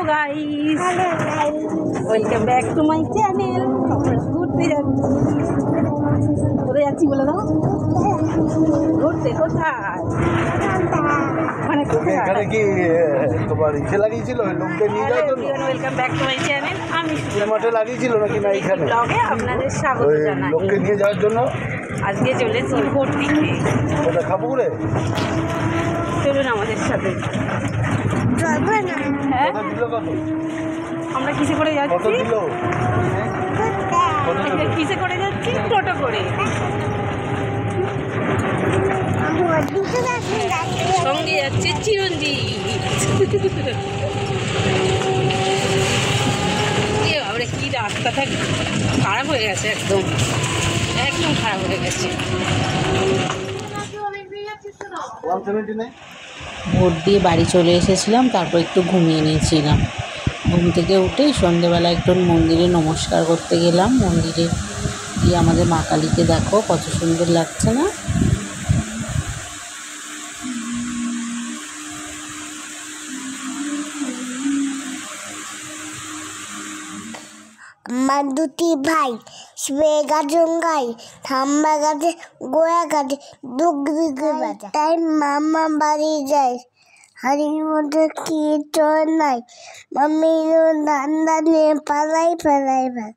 Guys, welcome back to my channel. ঘুরতে যাচ্ছি, কোথায় যাচ্ছি বলে দাও? ঘুরতে। কোথায়? মানে এখানে কি তোমার ইচ্ছে লাগিয়েছিল লোককে নিয়ে যাওয়ার জন্য? Welcome back to my channel. আমি মাঠে লাগিয়েছিল নাকি না এখানে ব্লগে আপনাদের স্বাগত জানাই। লোককে নিয়ে যাওয়ার জন্য আজকে চলেছি ভর্তিতে। ওটা খাপুরে চলুন আমাদের সাথে। হ্যাঁ, কত দিল কত? আমরা কিসে করে কত যাচ্ছি? দিল? কত দিল? কিসে করে যাচ্ছি? টোটো করে। সঙ্গে যাচ্ছে চিরঞ্জিত। আমরা কি রাস্তাটা খারাপ হয়ে গেছে, একদম একদম খারাপ হয়ে গেছে। ভোট দিয়ে বাড়ি চলে এসেছিলাম, তারপর একটু ঘুমিয়ে নিয়েছিলাম। ঘুম থেকে উঠে সন্ধেবেলা একটু মন্দিরে নমস্কার করতে গেলাম। মন্দিরে গিয়ে আমাদের মা কালীকে দেখো কত সুন্দর লাগছে না? আমার দুটি ভাই শিবে গাছঙ্গাই থাম্বা গাছে গোয়া গাছে দুগ দুগে বাজা, তাই মামা বাড়ি যায়। হাড়ির মধ্যে কি চোর নাই, মামি ধান্দা নিয়ে পালাই পালাই ভাত।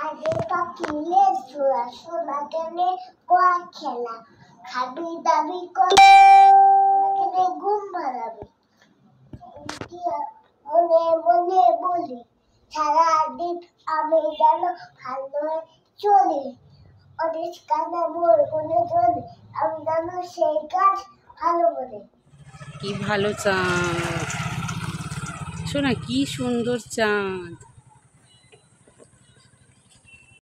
আগে পাখিলে চূড়া সোনা কেনে কোয়া খেলা খাবি দাবি করে ঘুম ভাড়াবি। মনে মনে বলি সারাদিন আমি যেন ভালো চলি, অনেক কানা মোর মনে চলে আমি যেন সেই কাজ ভালো বলে। কি ভালো চাঁদ, শোনা কি সুন্দর চাঁদ।